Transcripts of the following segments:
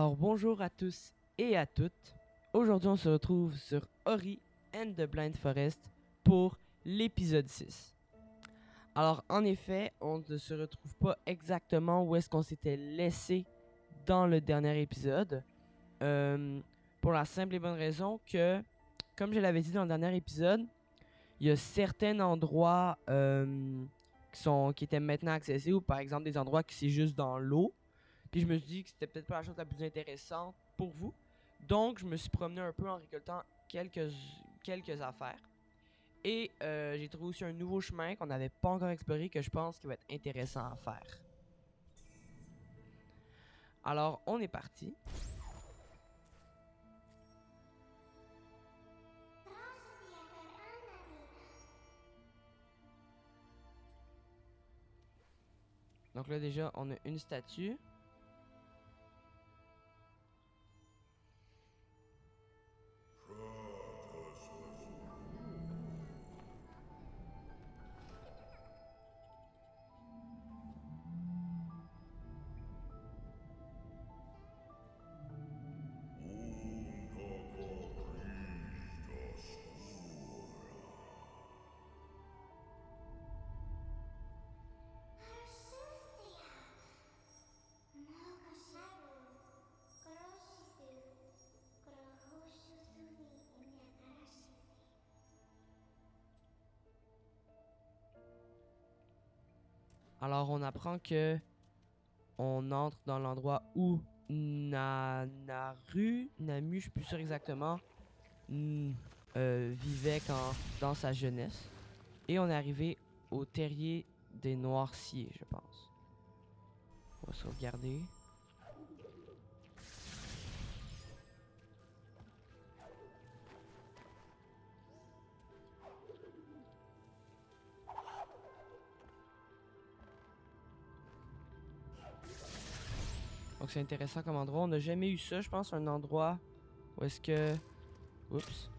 Alors bonjour à tous et à toutes. Aujourd'hui on se retrouve sur Ori and the Blind Forest pour l'épisode 6. Alors en effet, on ne se retrouve pas exactement où est-ce qu'on s'était laissé dans le dernier épisode. Pour la simple et bonne raison que, comme je l'avais dit dans le dernier épisode, il y a certains endroits qui étaient maintenant accessibles, ou par exemple des endroits qui c'est juste dans l'eau. Puis je me suis dit que c'était peut-être pas la chose la plus intéressante pour vous. Donc je me suis promené un peu en récoltant quelques affaires. Et j'ai trouvé aussi un nouveau chemin qu'on n'avait pas encore exploré que je pense qu'il va être intéressant à faire. Alors on est parti. Donc là déjà on a une statue. Alors on apprend que on entre dans l'endroit où Namu, je suis plus sûr exactement, vivait dans sa jeunesse. Et on est arrivé au terrier des Noirciers, je pense. On va sauvegarder. Donc c'est intéressant comme endroit. On n'a jamais eu ça, je pense, un endroit où est-ce que... Oups.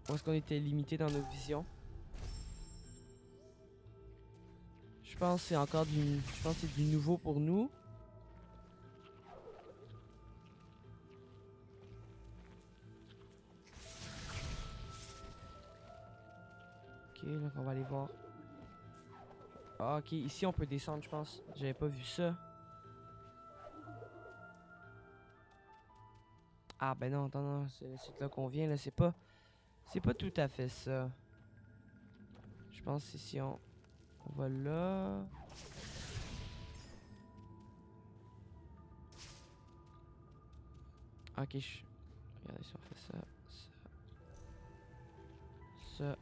Où est-ce qu'on était limité dans nos visions. Je pense que c'est encore du... Je pense que c'est du nouveau pour nous. Ok, donc on va aller voir. Ah, ok, ici on peut descendre, je pense. J'avais pas vu ça. Ah, ben non, attends, non, c'est là qu'on vient, là, c'est pas... C'est pas tout à fait ça. Je pense ici on va là... Ok, regardez si on fait ça, ça.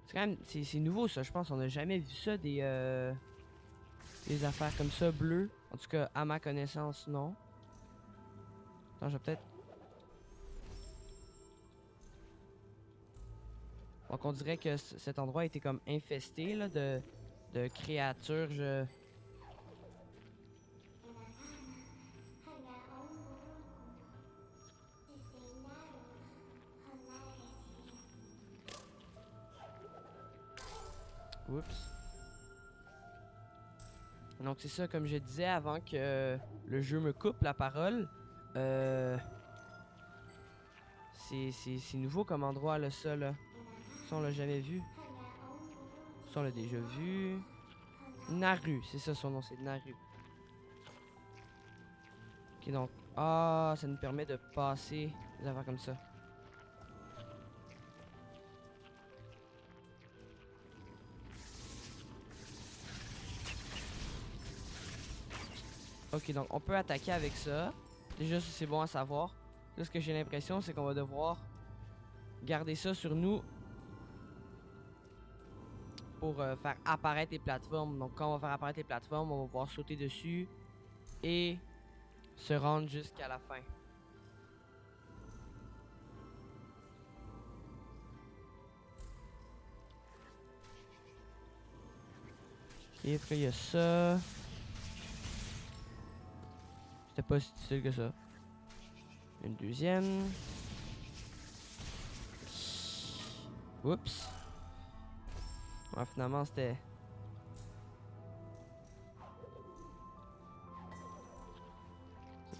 C'est quand même... C'est nouveau ça, je pense. On n'a jamais vu ça, des affaires comme ça, bleues. En tout cas, à ma connaissance, non. Attends, je vais peut-être... Donc on dirait que cet endroit était comme infesté là, de créatures. Oups. Donc c'est ça, comme je disais avant que le jeu me coupe la parole. C'est nouveau comme endroit là, ça là. Ça on l'a jamais vu. Ça on l'a déjà vu. Naru, c'est ça son nom, c'est Naru. Ok donc, ah, ça nous permet de passer des affaires comme ça. Ok, donc on peut attaquer avec ça. Déjà, c'est bon à savoir. Là, ce que j'ai l'impression, c'est qu'on va devoir garder ça sur nous pour faire apparaître les plateformes. Donc, quand on va faire apparaître les plateformes, on va pouvoir sauter dessus et se rendre jusqu'à la fin. Et après, il y a ça. C'était pas si difficile que ça. Une deuxième. Oups. Ouais, finalement, c'était...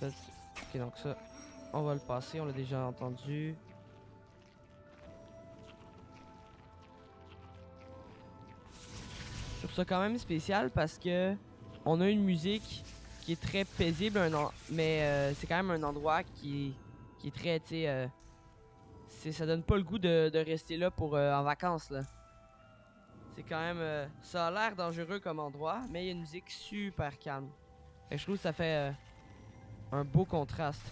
Ok, donc ça, on va le passer, on l'a déjà entendu. Je trouve ça quand même spécial parce que on a une musique qui est très paisible, mais c'est quand même un endroit qui est très, tu sais, ça donne pas le goût de rester là pour en vacances là. C'est quand même, ça a l'air dangereux comme endroit, mais il y a une musique super calme. Et je trouve que ça fait un beau contraste.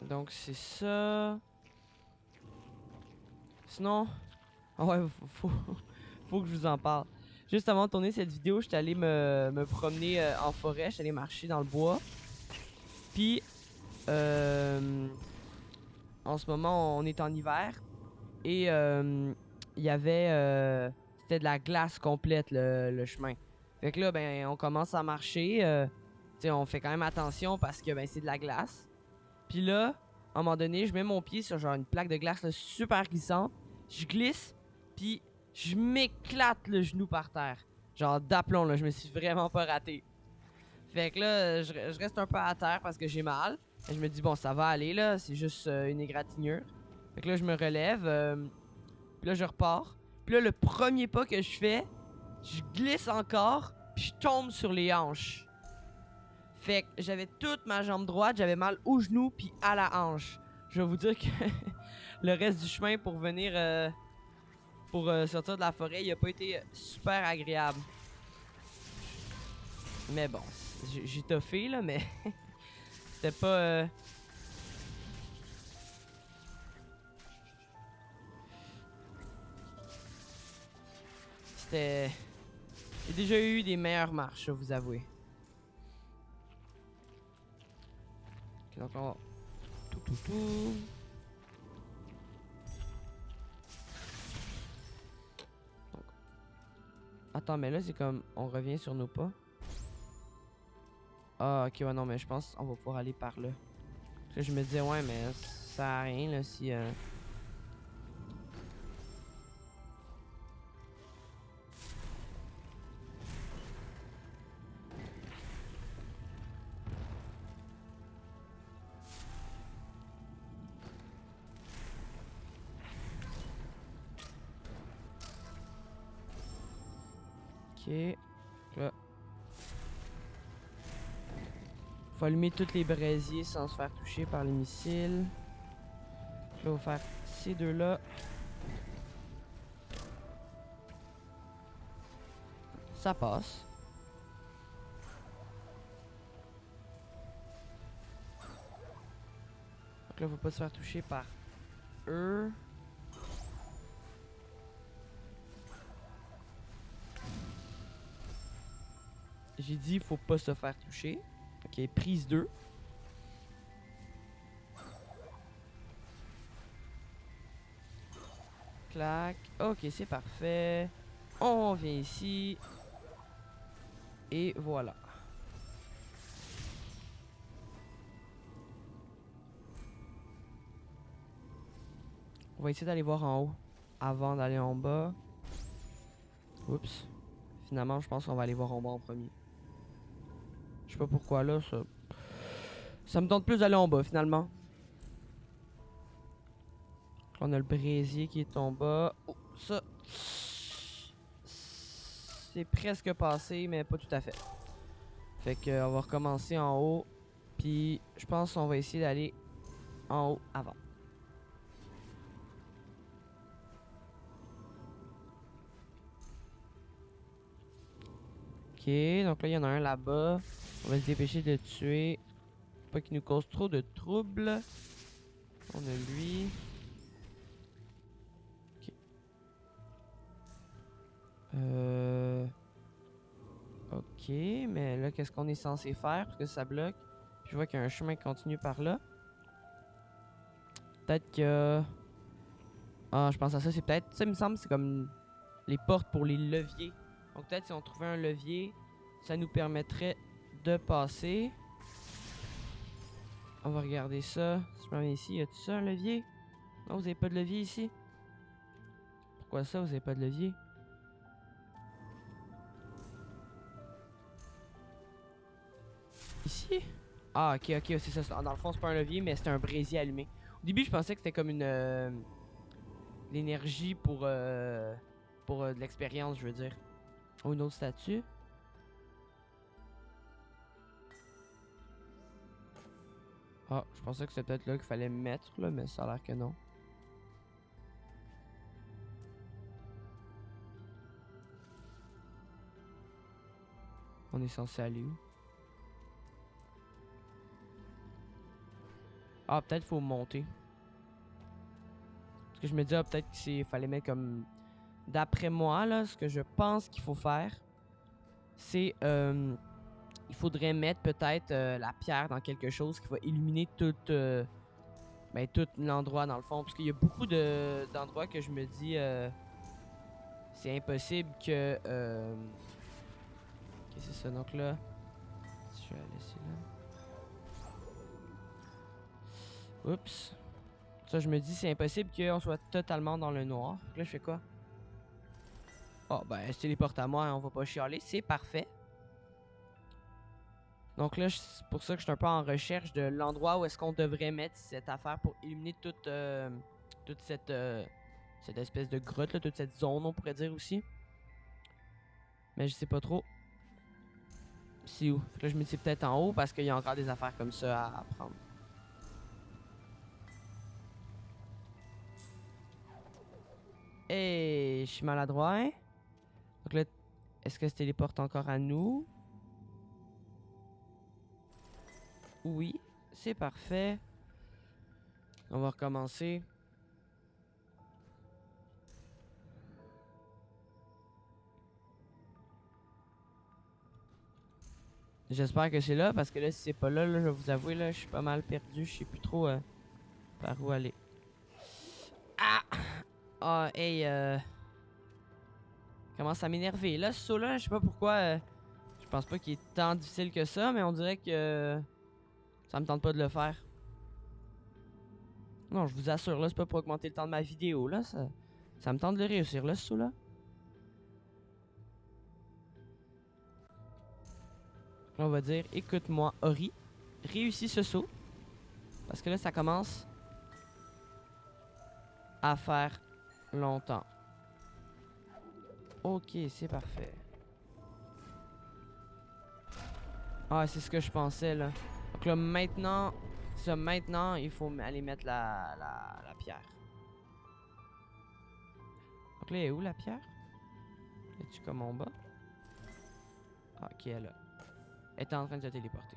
Donc c'est ça. Sinon, ouais, faut que je vous en parle. Juste avant de tourner cette vidéo, j'étais allé me promener en forêt, j'étais allé marcher dans le bois. Puis, en ce moment, on est en hiver et il y avait, c'était de la glace complète le chemin. Fait que là, ben, on commence à marcher. Tu sais, on fait quand même attention parce que ben c'est de la glace. Puis là, à un moment donné, je mets mon pied sur genre une plaque de glace là, super glissante. Je glisse, puis je m'éclate le genou par terre. Genre d'aplomb, là, je me suis vraiment pas raté. Fait que là, je reste un peu à terre parce que j'ai mal. Et je me dis, bon, ça va aller, là, c'est juste une égratignure. Fait que là, je me relève, puis là, je repars. Puis là, le premier pas que je fais, je glisse encore, puis je tombe sur les hanches. Fait que j'avais toute ma jambe droite, j'avais mal au genou puis à la hanche. Je vais vous dire que le reste du chemin pour venir sortir de la forêt, il a pas été super agréable. Mais bon, j'ai toffé là, mais c'était pas c'était j'ai déjà eu des meilleures marches, je vais vous avouer. Ok, donc on va tout. Donc, attends, mais là c'est comme on revient sur nos pas. Ah, ok, ouais, non, mais je pense qu'on va pouvoir aller par là. Parce que je me disais, ouais, mais ça sert à rien, là, si... Ok. Là. Faut allumer tous les braisiers sans se faire toucher par les missiles. Là, on va faire ces deux-là. Ça passe. Donc là, faut pas se faire toucher par eux. J'ai dit, faut pas se faire toucher. Ok, prise 2. Clac. Ok, c'est parfait. On vient ici. Et voilà. On va essayer d'aller voir en haut avant d'aller en bas. Oups. Finalement, je pense qu'on va aller voir en bas en premier. Je sais pas pourquoi là, ça me tente plus d'aller en bas finalement. Là, on a le braisier qui est en bas. Oh, ça. C'est presque passé, mais pas tout à fait. Fait que on va recommencer en haut. Puis je pense qu'on va essayer d'aller en haut avant. Ok, donc là il y en a un là-bas. On va se dépêcher de le tuer. Pas qu'il nous cause trop de troubles. On a lui. Ok. Ok, mais là qu'est-ce qu'on est censé faire parce que ça bloque. Puis je vois qu'il y a un chemin qui continue par là. Peut-être que... Ah, je pense à ça, c'est peut-être... Ça, il me semble, c'est comme les portes pour les leviers. Donc peut-être si on trouvait un levier, ça nous permettrait de passer. On va regarder ça. Si je m'en viens ici, y a-tu ça un levier? Non, vous avez pas de levier ici? Pourquoi ça, vous avez pas de levier? Ici? Ah, ok, ok, c'est ça. Dans le fond, c'est pas un levier, mais c'est un brésier allumé. Au début, je pensais que c'était comme une... l'énergie pour de l'expérience, je veux dire. Ou une autre statue. Ah, je pensais que c'était peut-être là qu'il fallait mettre, là, mais ça a l'air que non. On est censé aller où? Ah, peut-être faut monter. Parce que je me dis, ah, peut-être qu'il fallait mettre comme... D'après moi, là, ce que je pense qu'il faut faire, c'est... il faudrait mettre peut-être la pierre dans quelque chose qui va illuminer tout l'endroit dans le fond. Parce qu'il y a beaucoup d'endroits que je me dis... c'est impossible que... Ok, c'est ça. Donc là... Je vais laisser là. Oups. Ça, je me dis, c'est impossible qu'on soit totalement dans le noir. Donc là, je fais quoi? Oh, ben, je téléporte à moi, hein, on va pas chialer. C'est parfait. Donc là, c'est pour ça que je suis un peu en recherche de l'endroit où est-ce qu'on devrait mettre cette affaire pour illuminer toute cette espèce de grotte, là, toute cette zone, on pourrait dire aussi. Mais je sais pas trop. C'est où? Fait que là, je me dis peut-être en haut parce qu'il y a encore des affaires comme ça à prendre. Et je suis maladroit, hein? Donc là, est-ce que ça téléporte encore à nous? Oui, c'est parfait. On va recommencer. J'espère que c'est là, parce que là, si c'est pas là, je vais vous avouer, là, je suis pas mal perdu. Je sais plus trop par où aller. Ah! Ah, hey, commence à m'énerver. Là, ce saut-là, je sais pas pourquoi. Je pense pas qu'il est tant difficile que ça, mais on dirait que ça me tente pas de le faire. Non, je vous assure, là, c'est pas pour augmenter le temps de ma vidéo, là. Ça me tente de le réussir, là, ce saut-là. On va dire, écoute-moi, Ori, réussis ce saut. Parce que là, ça commence à faire longtemps. Ok, c'est parfait. Ah, c'est ce que je pensais, là. Donc là, maintenant... Ça, maintenant, il faut aller mettre la pierre. Donc là, elle est où, la pierre? Es-tu comme en bas? Ah, ok, elle est là. Elle est en train de se téléporter.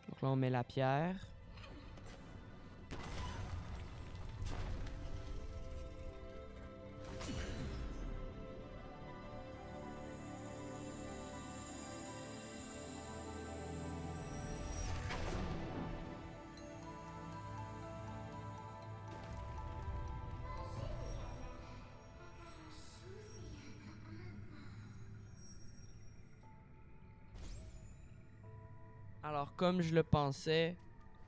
Donc là, on met la pierre. Alors, comme je le pensais,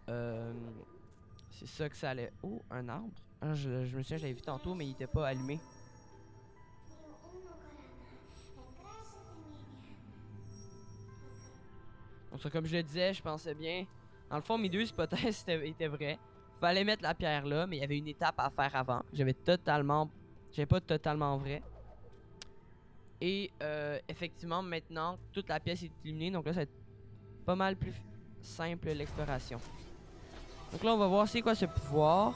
c'est ça que ça allait... Oh, un arbre. Ah, je me souviens, je l'avais vu tantôt, mais il était pas allumé. Donc ça, comme je le disais, je pensais bien. Dans le fond, mes deux hypothèses étaient vraies. Fallait mettre la pierre là, mais il y avait une étape à faire avant. J'avais pas totalement vrai. Et effectivement, maintenant, toute la pièce est illuminée. Donc là, ça va être pas mal plus simple l'exploration. Donc là, on va voir c'est quoi ce pouvoir.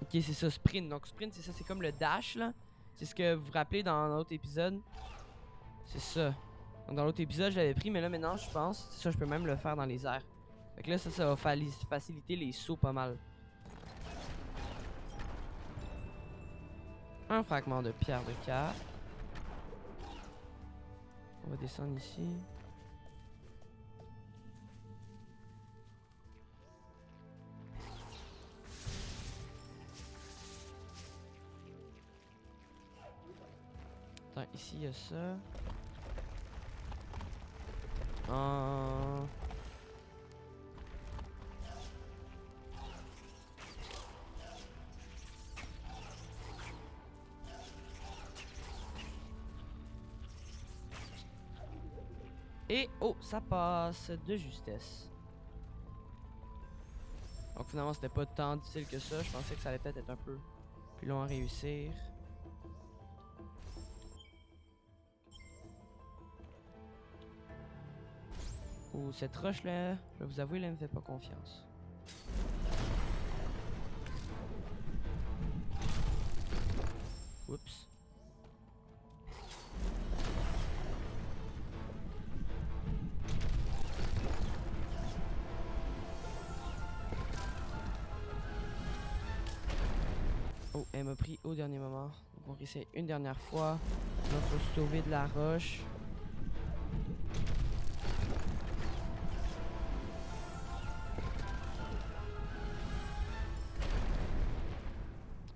Ok, c'est ça, sprint. Donc sprint, c'est ça, c'est comme le dash là. C'est ce que vous vous rappelez dans l'autre épisode. C'est ça. Donc dans l'autre épisode, je l'avais pris, mais là maintenant, je pense, c'est ça, je peux même le faire dans les airs. Fait que là, ça va faciliter les sauts pas mal. Un fragment de pierre de carte. On va descendre ici. ici il y a ça. Ah. Et oh, ça passe de justesse. Donc finalement c'était pas tant difficile que ça. Je pensais que ça allait peut-être être un peu plus long à réussir. Oh, cette roche là, je vais vous avouer, elle me fait pas confiance. Oups. Oh, elle m'a pris au dernier moment. Donc on réessaye une dernière fois. Là, faut se sauver de la roche.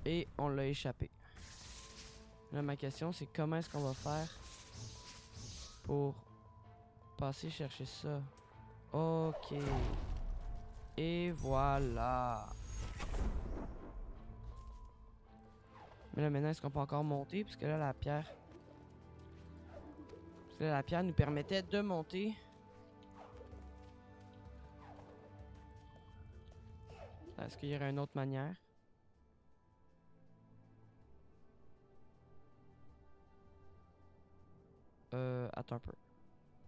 Et on l'a échappé. Là, ma question, c'est comment est-ce qu'on va faire pour passer chercher ça? Ok. Et voilà. Mais là, maintenant, est-ce qu'on peut encore monter? Parce que là, la pierre... Parce que là, la pierre nous permettait de monter. Est-ce qu'il y aurait une autre manière? Attends un peu.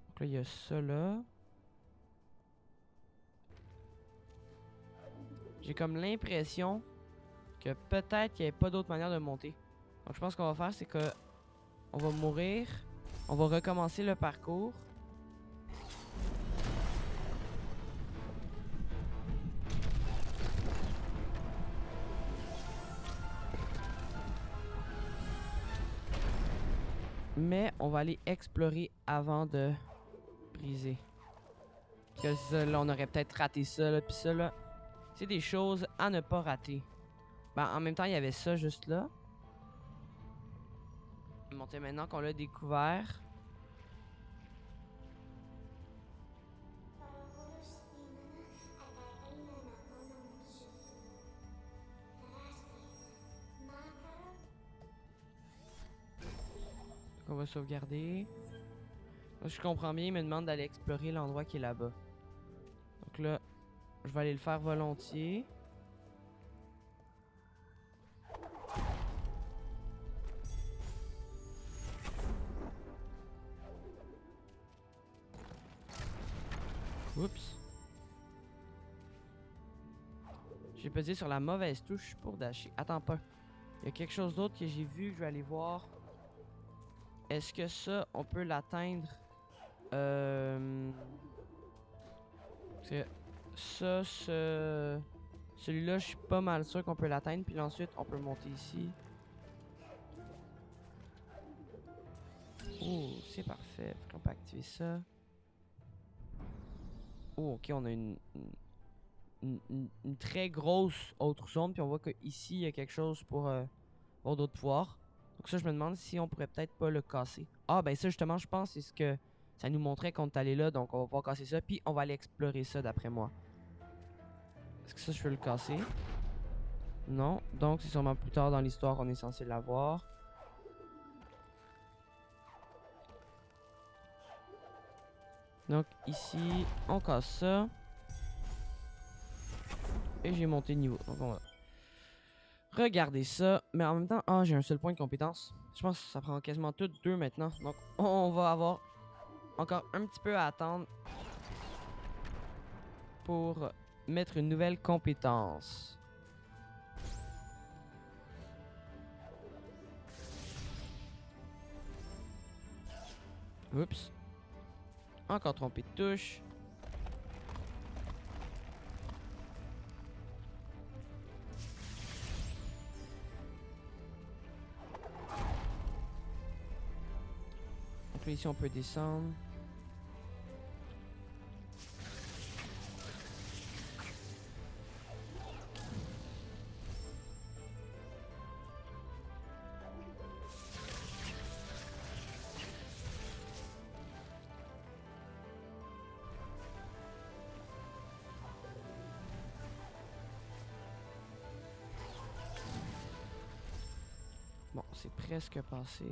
Donc là, il y a ça là. J'ai comme l'impression que peut-être qu'il n'y avait pas d'autre manière de monter. Donc je pense qu'on va faire, c'est que on va mourir. On va recommencer le parcours. Mais on va aller explorer avant de briser. Parce que ça, là, on aurait peut-être raté ça, là. Puis ça, là, c'est des choses à ne pas rater. Ben, en même temps, il y avait ça juste là. Monter maintenant qu'on l'a découvert. On va sauvegarder. Donc, je comprends bien, il me demande d'aller explorer l'endroit qui est là-bas. Donc là, je vais aller le faire volontiers. Oups. J'ai pesé sur la mauvaise touche pour dasher. Attends pas. Il y a quelque chose d'autre que j'ai vu que je vais aller voir. Est-ce que ça, on peut l'atteindre? Parce que ça, celui-là, je suis pas mal sûr qu'on peut l'atteindre. Puis ensuite, on peut monter ici. Oh, c'est parfait. On peut activer ça. Oh, ok, on a une très grosse autre zone. Puis on voit qu'ici, il y a quelque chose pour d'autres pouvoirs. Donc ça, je me demande si on pourrait peut-être pas le casser. Ah, ben ça, justement, je pense c'est ce que ça nous montrait quand on est allé là. Donc on va pouvoir casser ça. Puis on va aller explorer ça, d'après moi. Est-ce que ça, je peux le casser? Non. Donc c'est sûrement plus tard dans l'histoire qu'on est censé l'avoir. Donc ici, on casse ça. Et j'ai monté de niveau. Donc on va regarder ça. Mais en même temps, ah, j'ai un seul point de compétence. Je pense que ça prend quasiment tout deux maintenant. Donc on va avoir encore un petit peu à attendre pour mettre une nouvelle compétence. Oups. Encore trompé de touche. Donc là, ici, on peut descendre. Bon, c'est presque passé.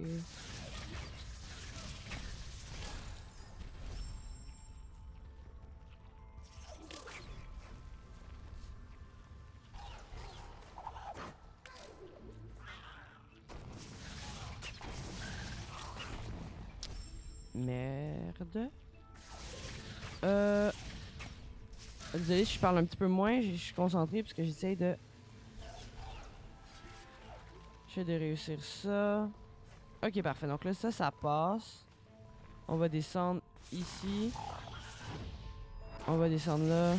Merde. Désolé si je parle un petit peu moins, je suis concentré parce que j'essaie de... J'essaie de réussir ça. Ok, parfait. Donc là, ça passe. On va descendre ici. On va descendre là.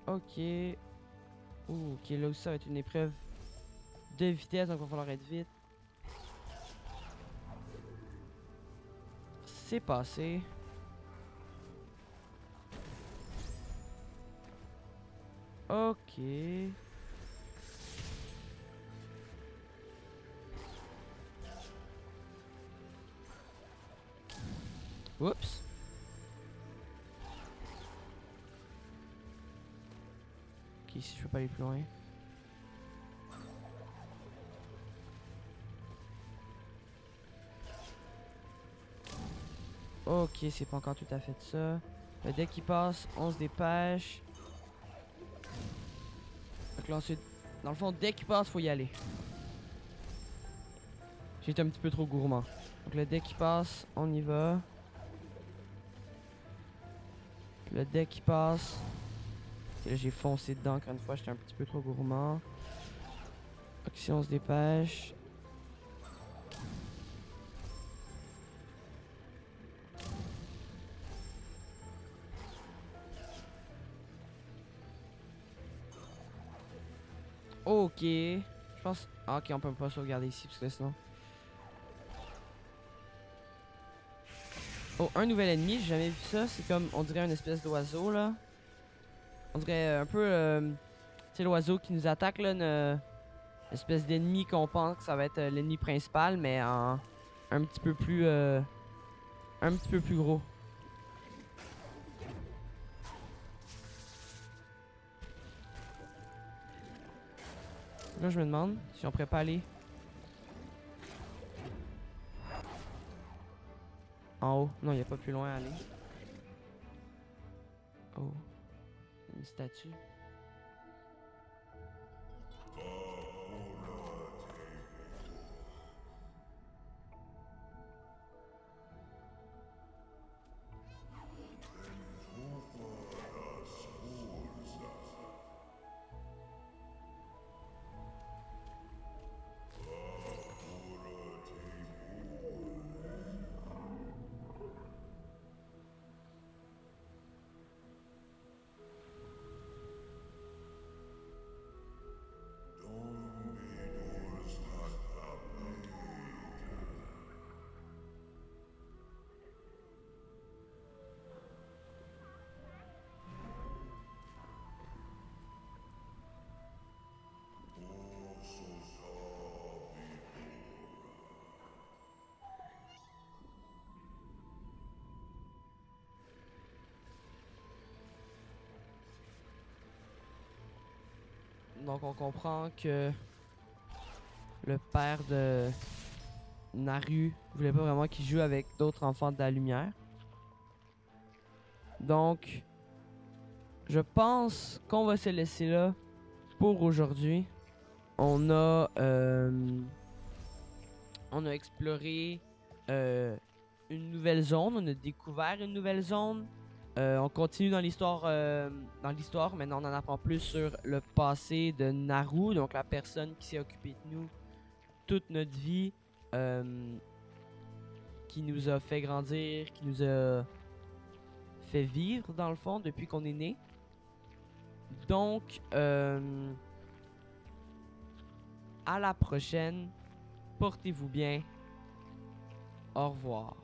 Ok. Ouh, ok, là aussi ça va être une épreuve de vitesse, donc il va falloir être vite. C'est passé. Ok. Oups. Ok, si je peux pas aller plus loin. Ok, c'est pas encore tout à fait ça. Dès qu'il passe, on se dépêche. Donc là ensuite, dans le fond, dès qu'il passe, faut y aller. J'ai été un petit peu trop gourmand. Donc là, dès qu'il passe, on y va. Le dès qu'il passe. Et là, j'ai foncé dedans encore une fois, j'étais un petit peu trop gourmand. Ok, si on se dépêche. Ok. Je pense... Ah, ok, on peut pas sauvegarder ici parce que sinon... Oh, un nouvel ennemi, j'ai jamais vu ça. C'est comme, on dirait une espèce d'oiseau, là. On dirait un peu... tu sais, l'oiseau qui nous attaque, là. Une espèce d'ennemi qu'on pense que ça va être l'ennemi principal, mais en... Un petit peu plus... un petit peu plus gros. Là, je me demande si on pourrait pas aller... En haut. Non, il n'y a pas plus loin à aller. Oh. Une statue. Donc on comprend que le père de Naru voulait pas vraiment qu'il joue avec d'autres enfants de la lumière. Donc je pense qu'on va se laisser là pour aujourd'hui. On a exploré une nouvelle zone, on a découvert une nouvelle zone. On continue dans l'histoire, maintenant on en apprend plus sur le passé de Naru, donc la personne qui s'est occupée de nous toute notre vie, qui nous a fait grandir, qui nous a fait vivre dans le fond depuis qu'on est né. Donc, à la prochaine, portez-vous bien, au revoir.